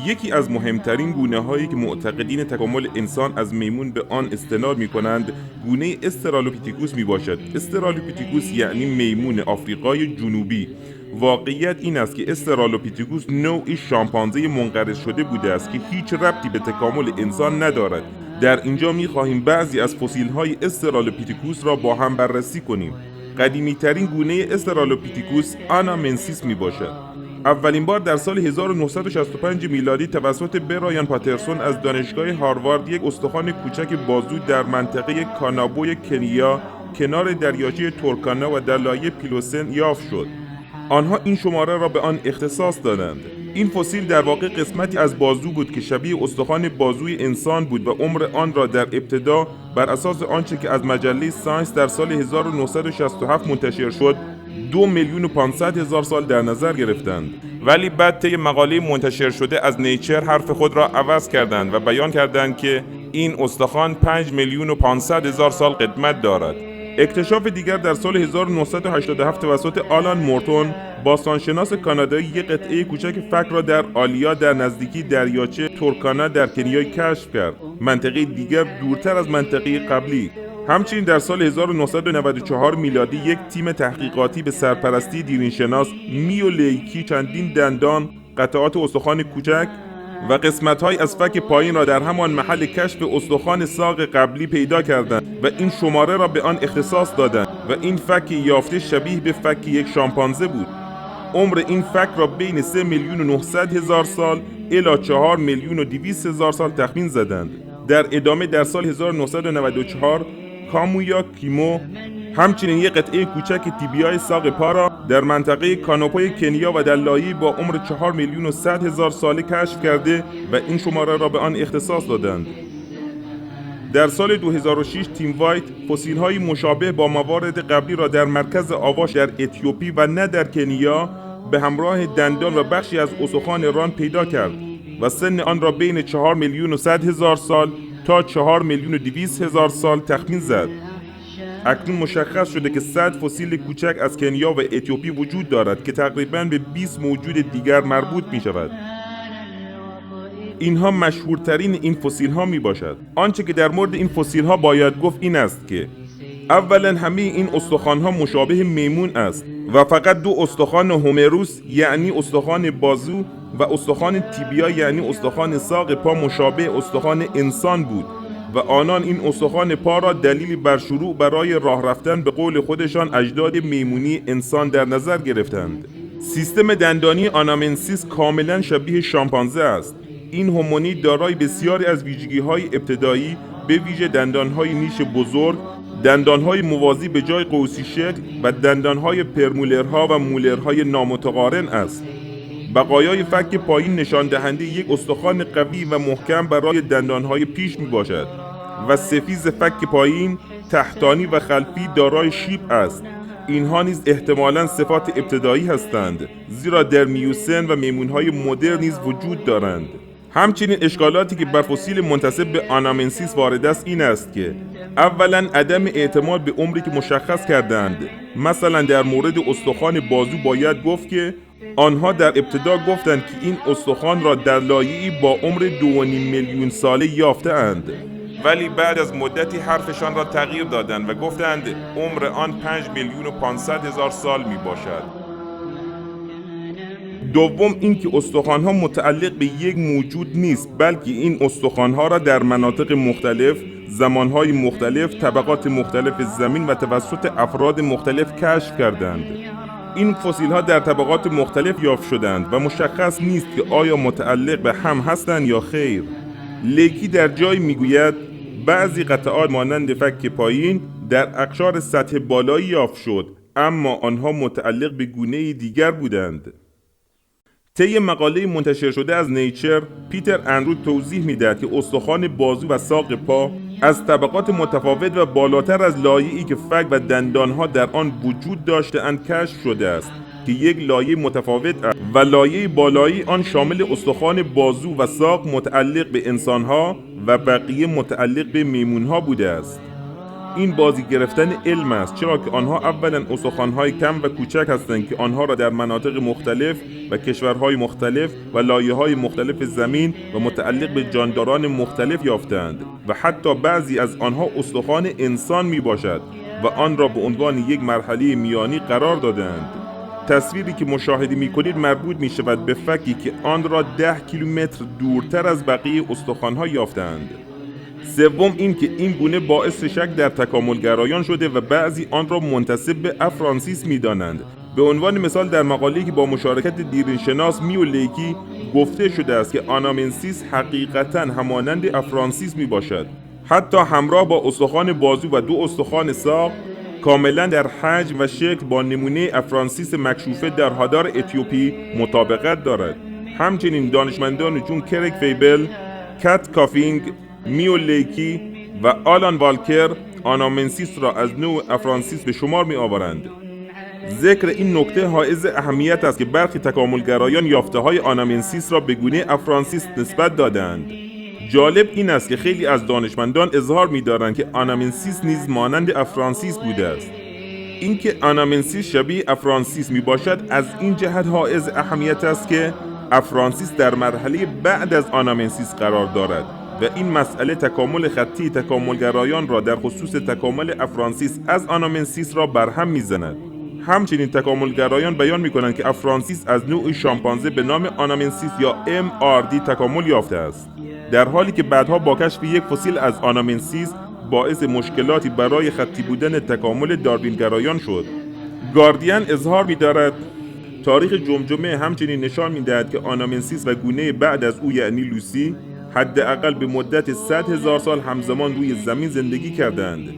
یکی از مهمترین گونه‌هایی که معتقدین تکامل انسان از میمون به آن استناد می‌کنند، گونه استرالوپیتکوس میباشد. استرالوپیتکوس یعنی میمون آفریقای جنوبی. واقعیت این است که استرالوپیتکوس نوعی شامپانزه منقرض شده بوده است که هیچ ربطی به تکامل انسان ندارد. در اینجا می‌خواهیم بعضی از فسیل‌های استرالوپیتکوس را با هم بررسی کنیم. قدیمی‌ترین گونه استرالوپیتکوس آنامنسیس میباشد. اولین بار در سال 1965 میلادی توسط برایان پاترسون از دانشگاه هاروارد یک استخوان کوچک بازو در منطقه کانابوی کنیا کنار دریاچه تورکانا و در لایه پیلوسن یافت شد. آنها این شماره را به آن اختصاص دادند. این فسیل در واقع قسمتی از بازو بود که شبیه استخوان بازوی انسان بود و عمر آن را در ابتدا بر اساس آنچه که از مجله ساینس در سال 1967 منتشر شد 2,500,000 سال در نظر گرفتند، ولی بعد طی مقاله منتشر شده از نیچر حرف خود را عوض کردند و بیان کردند که این استخوان 5,500,000 سال قدمت دارد. اکتشاف دیگر در سال 1987 توسط آلان مورتون باستانشناس کانادایی یک قطعه کوچک فک را در آلیا در نزدیکی دریاچه تورکانا در کنیا کشف کرد، منطقه دیگر دورتر از منطقه قبلی. همچنین در سال 1994 میلادی یک تیم تحقیقاتی به سرپرستی دیرینشناس میو لیکی چندین دندان، قطعات استخوان کوچک و قسمت‌های از فک پایین را در همان محل کشف استخوان ساق قبلی پیدا کردند و این شماره را به آن اختصاص دادند و این فک یافته شبیه به فک یک شامپانزه بود. عمر این فک را بین 3,900,000 سال الی 4,200,000 سال تخمین زدند. در ادامه در سال 1994 کامویا کیمو همچنین یک قطعه کوچک تیبیای ساق پا را در منطقه کانوپوی کنیا و در لایه‌ای با عمر 4,100,000 ساله کشف کرده و این شماره را به آن اختصاص دادند. در سال 2006 تیم وایت فسیل‌های مشابه با موارد قبلی را در مرکز آواش در اتیوپی و نه در کنیا به همراه دندان و بخشی از استخوان ران پیدا کرد و سن آن را بین 4,100,000 سال تا 4,200,000 سال تخمین زد. اکنون مشخص شده که 100 فسیل کوچک از کنیا و اتیوپی وجود دارد که تقریباً به 20 موجود دیگر مربوط می شود. اینها مشهورترین این فسیل ها می باشد. آنچه که در مورد این فسیل ها باید گفت این است که اولا همه این استخوان ها مشابه میمون است و فقط دو استخوان هومروس یعنی استخوان بازو و استخوان تیبیا یعنی استخوان ساق پا مشابه استخوان انسان بود و آنان این استخوان پا را دلیلی بر شروع برای راه رفتن به قول خودشان اجداد میمونی انسان در نظر گرفتند. سیستم دندانی آنامنسیس کاملا شبیه شامپانزه است. این هومونید دارای بسیاری از ویژگی‌های ابتدایی به ویژه دندان‌های نیش بزرگ، دندان‌های موازی به جای قوسی شکل و دندان‌های پرمولرها و مولرهای نامتقارن است. بقایای فک پایین نشان دهنده یک استخوان قوی و محکم برای دندان‌های پیش میباشد و سفیز فک پایین، تحتانی و خلفی دارای شیب است. اینها نیز احتمالاً صفات ابتدایی هستند، زیرا در میوسن و میمون‌های مدرن نیز وجود دارند. همچنین اشکالاتی که بر فسیل منتسب به آنامنسیس وارد است این است که اولا عدم اعتماد به عمری که مشخص کردند. مثلا در مورد استخوان بازو باید گفت که آنها در ابتدا گفتند که این استخوان را در لایه‌ای با عمر 2.5 میلیون ساله یافته اند، ولی بعد از مدتی حرفشان را تغییر دادند و گفتند عمر آن 5,500,000 سال می باشد. دوم اینکه استخوان‌ها متعلق به یک موجود نیست، بلکه این استخوان‌ها را در مناطق مختلف، زمان‌های مختلف، طبقات مختلف زمین و توسط افراد مختلف کشف کردند. این فسیل‌ها در طبقات مختلف یافت شدند و مشخص نیست که آیا متعلق به هم هستند یا خیر. لیکی در جای میگوید بعضی قطعات مانند فک پایین در اقشار سطح بالایی یافت شد، اما آنها متعلق به گونه دیگر بودند. طی مقاله منتشر شده از نیچر، پیتر اندرو توضیح می‌دهد که استخوان بازو و ساق پا از طبقات متفاوت و بالاتر از لایه‌ای که فک و دندانها در آن وجود داشته‌اند کشف شده است که یک لایه متفاوت است و لایه بالایی آن شامل استخوان بازو و ساق متعلق به انسان‌ها و بقیه متعلق به میمون‌ها بوده است. این بازی گرفتن علم است، چرا که آنها اولا استخوان‌های کم و کوچک هستند که آنها را در مناطق مختلف و کشورهای مختلف و لایه‌های مختلف زمین و متعلق به جانداران مختلف یافتند و حتی بعضی از آنها استخوان انسان میباشد و آن را به عنوان یک مرحله میانی قرار دادند. تصویری که مشاهده می‌کنید مربوط می‌شود به فکی که آن را 10 کیلومتر دورتر از بقیه استخوان‌ها یافتند. سوم این که این گونه باعث شک در تکاملگرایان شده و بعضی آن را منتسب به افرانسیس می‌دانند. به عنوان مثال در مقاله‌ای که با مشارکت دیرینشناس میو لیکی گفته شده است که آنامنسیس حقیقتاً همانند افرانسیس میباشد، حتی همراه با استخوان بازو و 2 استخوان ساق، کاملا در حجم و شکل با نمونه افرانسیس مکشوفه در هادار اتیوپی مطابقت دارد. همچنین دانشمندان چون کرک فیبل، کات کافینگ، میو لیکی و آلان والکر آنامنسیس را از نوع افرانسیس به شمار می آورند. ذکر این نکته حائز اهمیت است که برخی تکاملگرایان یافته‌های آنامنسیس را به گونه افرانسیس نسبت دادند. جالب این است که خیلی از دانشمندان اظهار می‌دارند که آنامنسیس نیز مانند افرانسیس بوده است. اینکه آنامنسیس شبیه افرانسیس میباشد از این جهت حائز اهمیت است که افرانسیس در مرحله بعد از آنامنسیس قرار دارد و این مسئله تکامل خطی تکاملگرایان را در خصوص تکامل افرانسیس از آنامنسیس را برهم می‌زند. همچنین تکاملگرایان بیان می‌کنند که افرانسیس از نوع شامپانزه به نام آنامنسیس یا MRD تکامل یافته است، در حالی که بعدها با کشف یک فسیل از آنامنسیس باعث مشکلاتی برای خطی بودن تکامل داروینگرایان شد. گاردین اظهار می‌دارد تاریخ جمجمه همچنین نشان می‌دهد که آنامنسیس و گونه بعد از او یعنی لوسی حداقل به مدت 100,000 سال همزمان روی زمین زندگی کردند.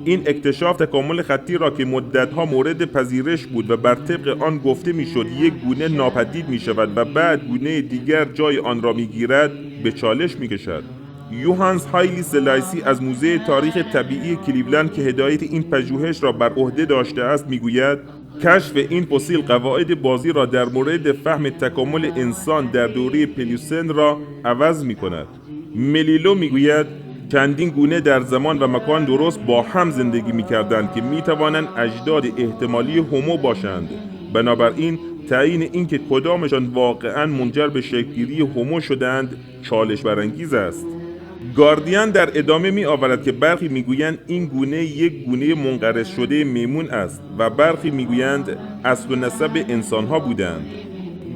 این اکتشاف تکامل خطی را که مدتها مورد پذیرش بود و بر طبق آن گفته میشد یک گونه ناپدید می شود و بعد گونه دیگر جای آن را می گیرد به چالش می کشد. یوهانس هایلی سلایسی از موزه تاریخ طبیعی کلیولند که هدایت این پژوهش را بر عهده داشته است میگوید کشف این فسیل قواعد بازی را در مورد فهم تکامل انسان در دوره پلیوسن را عوض می کند. ملیلو میگوید چندین گونه در زمان و مکان درست با هم زندگی می‌کردند که می‌توانند اجداد احتمالی هومو باشند. بنابراین تعیین اینکه کدامشان واقعاً منجر به شکل‌گیری هومو شدند چالش برانگیز است. گاردین در ادامه می‌آورد که برخی می‌گویند این گونه یک گونه منقرض شده میمون است و برخی می‌گویند اصل و نسب انسان‌ها بودند.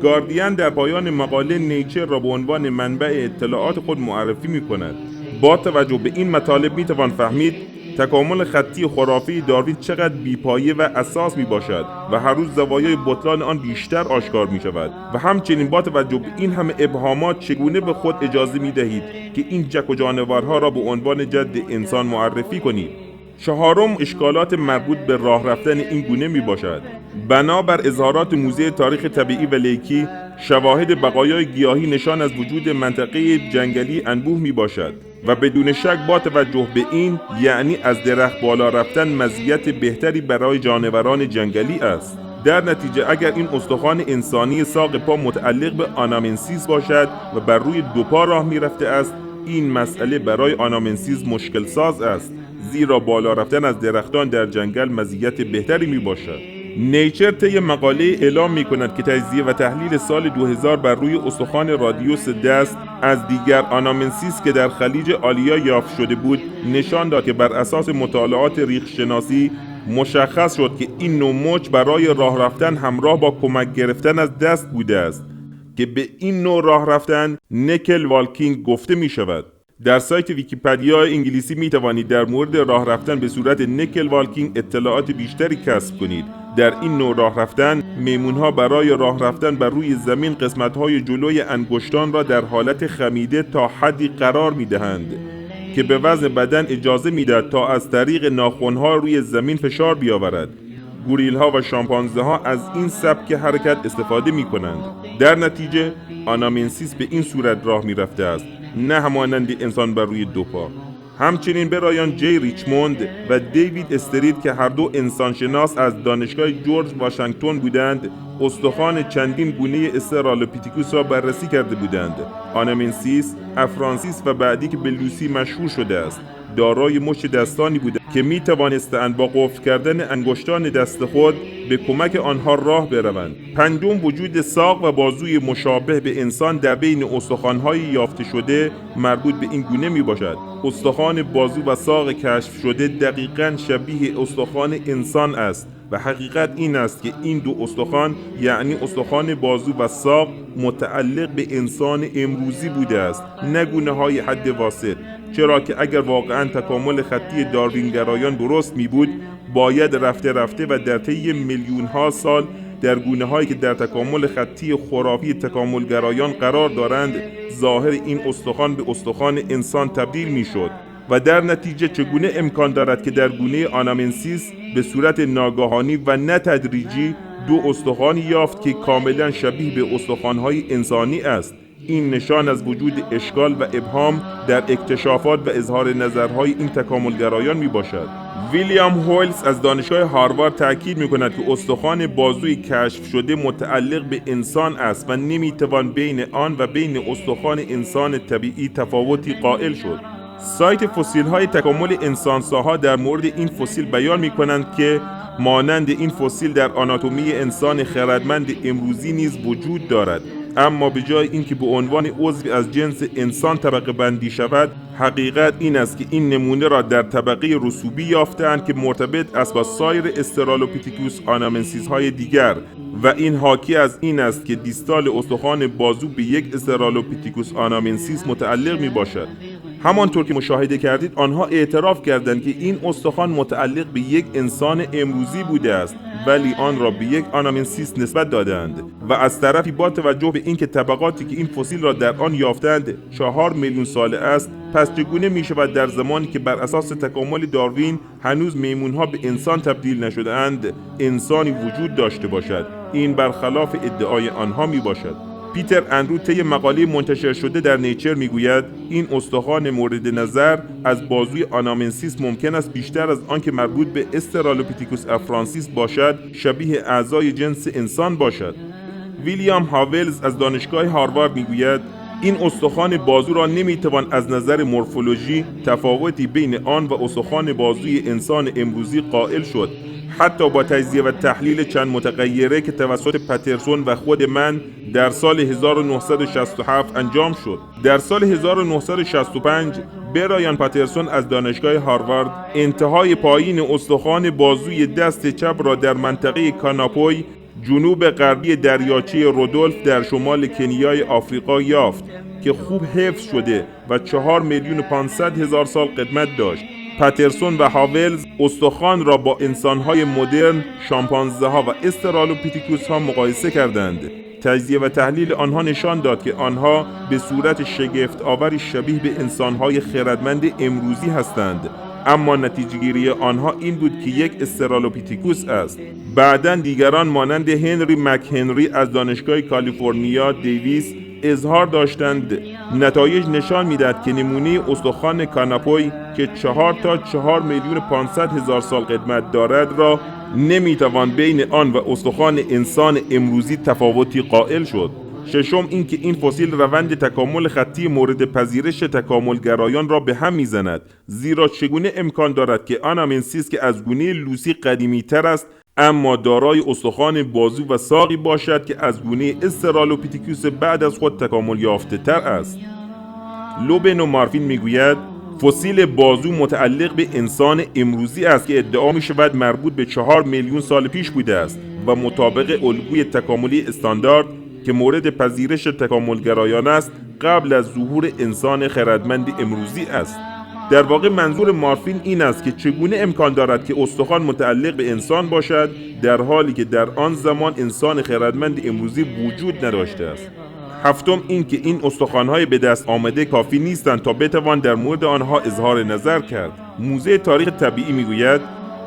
گاردین در پایان مقاله نیچر را به عنوان منبع اطلاعات خود معرفی می‌کند. با توجه به این مطالب میتوان فهمید تکامل خطی خرافی داروین چقدر بیپایه و اساس میباشد و هر روز زوایای بطلان آن بیشتر آشکار میشود و همچنین با توجه به این همه ابهامات چگونه به خود اجازه میدهید که این جک و جانورها را به عنوان جد انسان معرفی کنید. چهارم اشکالات مربوط به راه رفتن این گونه میباشد. بنابر اظهارات موزه تاریخ طبیعی و لیکی شواهد بقایای گیاهی نشان از وجود منطقه جنگلی انبوه می باشد و بدون شک با توجه به این یعنی از درخت بالا رفتن مزیت بهتری برای جانوران جنگلی است. در نتیجه اگر این استخوان انسانی ساق پا متعلق به آنامنسیس باشد و بر روی 2 پا راه می رفته است، این مسئله برای آنامنسیس مشکل ساز است، زیرا بالا رفتن از درختان در جنگل مزیت بهتری می باشد. نیچر طی مقاله اعلام می کند که تجزیه و تحلیل سال 2000 بر روی استخوان رادیوس دست از دیگر آنامنسیس که در خلیج آلیا یافت شده بود نشان داد که بر اساس مطالعات ریخشناسی مشخص شد که این نوع مچ برای راه رفتن همراه با کمک گرفتن از دست بوده است که به این نوع راه رفتن نکل والکینگ گفته می شود. در سایت ویکی‌پدیا انگلیسی می توانید در مورد راه رفتن به صورت نکل والکینگ اطلاعات بیشتری کسب کنید. در این نوع راه رفتن میمونها برای راه رفتن بر روی زمین قسمت‌های جلوی انگشتان را در حالت خمیده تا حدی قرار می‌دهند که به وزن بدن اجازه می‌دهد تا از طریق ناخن‌ها روی زمین فشار بیاورد. گوریل‌ها و شامپانزه‌ها از این سبک حرکت استفاده می‌کنند. در نتیجه آنامنسیس به این صورت راه می‌رفته است، نه همانند انسان بر روی 2 پا. همچنین برایان جی ریچموند و دیوید استریت که هر دو انسانشناس از دانشگاه جورج واشنگتن بودند، استخوان چندین گونه استرالوپیتیکوس را بررسی کرده بودند. آنامنسیس، افرانسیس و بعدی که به لوسی مشهور شده است. دارای مشت دستانی بودند که می توانستند با قفل کردن انگشتان دست خود به کمک آنها راه بروند. پنجم، وجود ساق و بازوی مشابه به انسان در بین استخوان‌های یافته شده مربوط به این گونه می باشد. استخوان بازو و ساق کشف شده دقیقاً شبیه استخوان انسان است و حقیقت این است که این دو استخوان یعنی استخوان بازو و ساق متعلق به انسان امروزی بوده است، نه گونه‌های حد واسط. چرا که اگر واقعاً تکامل خطی داروینگرایان درست می بود، باید رفته رفته و در طی میلیون‌ها سال در گونه‌هایی که در تکامل خطی خرافی تکاملگرایان قرار دارند، ظاهر این استخوان به استخوان انسان تبدیل می‌شد و در نتیجه چگونه امکان دارد که در گونه آنامنسیس به صورت ناگهانی و نه تدریجی دو استخوانی یافت که کاملا شبیه به استخوان‌های انسانی است؟ این نشان از وجود اشکال و ابهام در اکتشافات و اظهار نظرهای این تکاملگرایان می باشد. ویلیام هولز از دانشگاه هاروارد تأکید می کند که استخوان بازوی کشف شده متعلق به انسان است و نمی توان بین آن و بین استخوان انسان طبیعی تفاوتی قائل شد. سایت فسیل‌های تکامل انسانساها در مورد این فسیل بیان می کنند که مانند این فسیل در آناتومی انسان خردمند امروزی نیز وجود دارد، اما به جای اینکه به عنوان عضوی از جنس انسان طبقه بندی شود، حقیقت این است که این نمونه را در طبقه رسوبی یافتند که مرتبط است با سایر استرالوپیتیکوس آنامنسیس های دیگر و این حاکی از این است که دیستال استخوان بازو به یک استرالوپیتیکوس آنامنسیس متعلق می باشد. همانطور که مشاهده کردید آنها اعتراف کردند که این استخوان متعلق به یک انسان امروزی بوده است، ولی آن را به یک آنامنسیس نسبت دادند و از طرفی با توجه به اینکه طبقاتی که این فسیل را در آن یافتند 4 میلیون ساله است، پس چگونه می شود در زمانی که بر اساس تکامل داروین هنوز میمونها به انسان تبدیل نشده اند انسانی وجود داشته باشد؟ این برخلاف ادعای آنها می باشد. پیتر اندرو طی مقاله منتشر شده در نیچر میگوید این استخوان مورد نظر از بازوی آنامنسیس ممکن است بیشتر از آن که مربوط به استرالوپیتیکوس افرانسیس باشد شبیه اعضای جنس انسان باشد. ویلیام هاولز از دانشگاه هاروارد میگوید این استخوان بازو را نمیتوان از نظر مورفولوژی تفاوتی بین آن و استخوان بازوی انسان امروزی قائل شد، حتی با تجزیه و تحلیل چند متغیره که توسط پترسون و خود من در سال 1967 انجام شد. در سال 1965 برایان پترسون از دانشگاه هاروارد انتهای پایین استخوان بازوی دست چپ را در منطقه کاناپوی جنوب غربی دریاچه رودولف در شمال کنیای آفریقا یافت که خوب حفظ شده و 4,500,000 سال قدمت داشت. پترسون و هاولز استخوان را با انسان‌های مدرن، شامپانزه‌ها و استرالوپیتیکوس‌ها مقایسه کردند. تجزیه و تحلیل آنها نشان داد که آنها به صورت شگفت‌آوری شبیه به انسان‌های خردمند امروزی هستند، اما نتیجه‌گیری آنها این بود که یک استرالوپیتیکوس است. بعداً دیگران مانند هنری مک‌هنری از دانشگاه کالیفرنیا دیویس اظهار داشتند نتایج نشان می‌دهد که نمونه استخوان کاناپوی که 4 تا 4,500,000 سال قدمت دارد را نمیتوان بین آن و استخوان انسان امروزی تفاوتی قائل شد. ششم اینکه این فسیل روند تکامل خطی مورد پذیرش تکاملگرایان را به هم میزند، زیرا چگونه امکان دارد که آنامنسیس که از گونه لوسی قدیمی تر است اما دارای استخوان بازو و ساقی باشد که از گونه استرالوپیتیکوس بعد از خود تکامل یافته تر است. لوبن و مارفین میگوید فسیل بازو متعلق به انسان امروزی است که ادعا می شود مربوط به 4 میلیون سال پیش بوده است و مطابق الگوی تکاملی استاندارد که مورد پذیرش تکاملگرایان است قبل از ظهور انسان خردمند امروزی است. در واقع منظور مارفین این است که چگونه امکان دارد که استخوان متعلق به انسان باشد در حالی که در آن زمان انسان خردمند امروزی وجود نداشته است. هفتم این که این استخوان‌های به دست آمده کافی نیستند تا بتوان در مورد آنها اظهار نظر کرد. موزه تاریخ طبیعی میگوید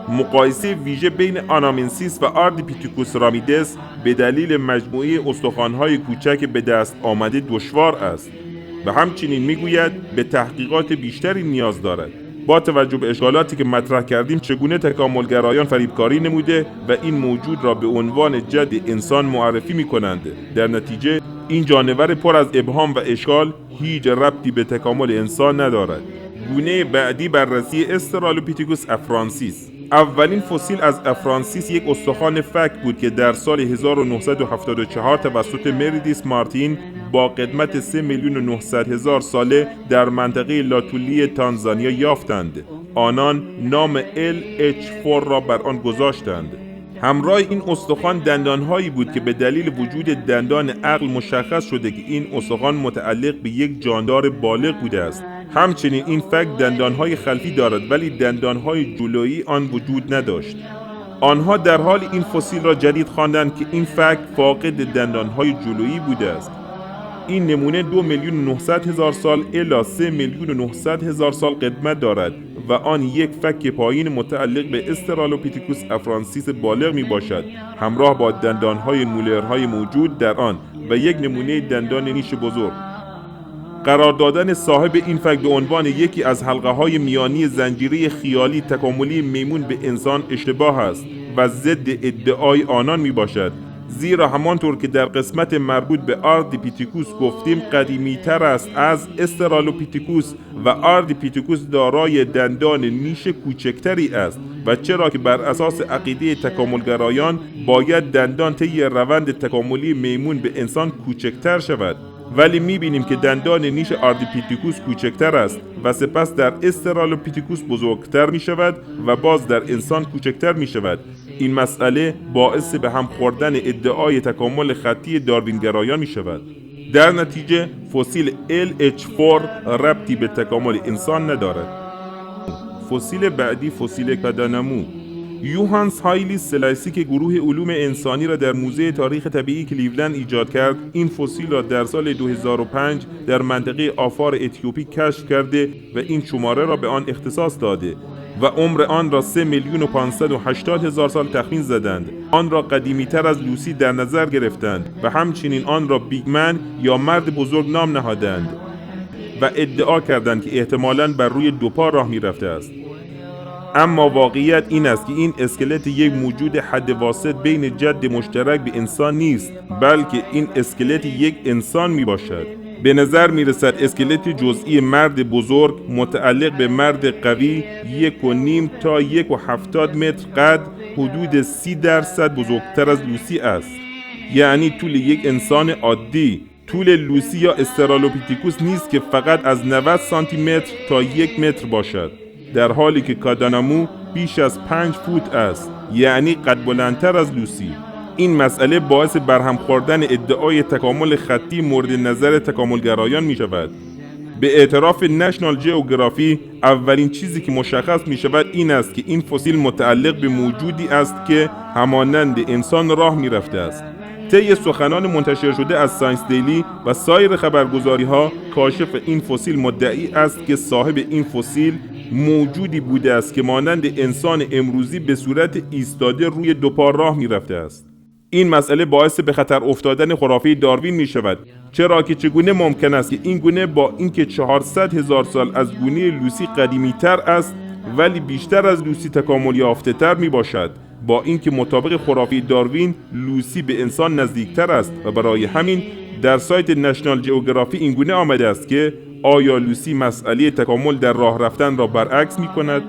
مقایسه ویژه بین آنامنسیس و آردیپیتیکوس رامیدس به دلیل مجموعه استخوان‌های کوچک به دست آمده دشوار است و همچنین میگوید به تحقیقات بیشتری نیاز دارد. با توجه به اشکالاتی که مطرح کردیم چگونه تکاملگرایان فریبکاری نموده و این موجود را به عنوان جد انسان معرفی می‌کنند. در نتیجه این جانور پر از ابهام و اشکال هیچ ربطی به تکامل انسان ندارد. گونه بعدی بررسی استرالوپیتکوس افرانسیس. اولین فسیل از افرانسیس یک استخوان فک بود که در سال 1974 توسط مریدیس مارتین با قدمت 3,900,000 ساله در منطقه لاتولی تانزانیا یافتند. آنان نام LH4 را بر آن گذاشتند. همراه این استخوان دندانهایی بود که به دلیل وجود دندان عقل مشخص شده که این استخوان متعلق به یک جاندار بالغ بوده است. همچنین این فک دندانهای خلفی دارد ولی دندانهای جلویی آن وجود نداشت. آنها در حال این فسیل را جدید خواندند که این فک فاقد دندانهای جلویی بوده است. این نمونه 2,900,000 سال الی 3,900,000 سال قدمت دارد و آن یک فک پایین متعلق به استرالوپیتکوس افرانسیس بالغ می باشد، همراه با دندانهای مولرهای موجود در آن و یک نمونه دندان نیش بزرگ. قرار دادن صاحب این فک به عنوان یکی از حلقه های میانی زنجیره خیالی تکاملی میمون به انسان اشتباه است و ضد ادعای آنان می باشد، زیرا همانطور که در قسمت مربوط به آردیپیتکوس گفتیم قدیمی تر است از استرالوپیتکوس و آردیپیتکوس دارای دندان نیش کوچکتری است و چرا که بر اساس عقیده تکاملگرایان باید دندان طی روند تکاملی میمون به انسان کوچکتر شود، ولی میبینیم که دندان نیش آردیپیتکوس کوچکتر است و سپس در استرالوپیتکوس بزرگتر می شود و باز در انسان کوچکتر می شود. این مسئله باعث به هم خوردن ادعای تکامل خطی داروینگرایان می شود. در نتیجه فسیل LH4 ربطی به تکامل انسان ندارد. فسیل بعدی فسیل کادانمو. یوهانس هایلی سلایسی که گروه علوم انسانی را در موزه تاریخ طبیعی کلیولند ایجاد کرد، این فسیل را در سال 2005 در منطقه آفار اتیوپی کشف کرده و این شماره را به آن اختصاص داده و عمر آن را 3,580,000 سال تخمین زدند. آن را قدیمی تر از لوسی در نظر گرفتند و همچنین آن را بیگمن یا مرد بزرگ نام نهادند و ادعا کردند که احتمالاً بر روی دو پا راه می رفته است. اما واقعیت این است که این اسکلت یک موجود حد واسط بین جد مشترک به انسان نیست، بلکه این اسکلت یک انسان می باشد. به نظر می رسد اسکلت جزئی مرد بزرگ متعلق به مرد قوی 1.5 تا 1.70 متر قد، حدود 30% بزرگتر از لوسی است. یعنی طول یک انسان عادی. طول لوسی یا استرالوپیتکوس نیست که فقط از 90 سانتی متر تا 1 متر باشد، در حالی که کادانمو بیش از 5 فوت است، یعنی قد بلندتر از لوسی. این مسئله باعث برهم خوردن ادعای تکامل خطی مورد نظر تکاملگرایان می شود. به اعتراف نشنال جئوگرافی اولین چیزی که مشخص می شود این است که این فسیل متعلق به موجودی است که همانند انسان راه می رفته است. طی سخنان منتشر شده از ساینس دیلی و سایر خبرگزاری‌ها، کاشف این فسیل مدعی است که صاحب این فسیل موجودی بوده است که مانند انسان امروزی به صورت ایستاده روی دو پا راه می رفته است. این مسئله باعث به خطر افتادن خرافه داروین می شود، چرا که چگونه ممکن است که این گونه با اینکه 400,000 سال از گونه لوسی قدیمی تر است ولی بیشتر از لوسی تکامل یافته تر می باشد، با اینکه مطابق خرافه داروین لوسی به انسان نزدیکتر است و برای همین در سایت نشنال جئوگرافی این گونه آمده است که آیا لوسی مسئله تکامل در راه رفتن را برعکس می کند؟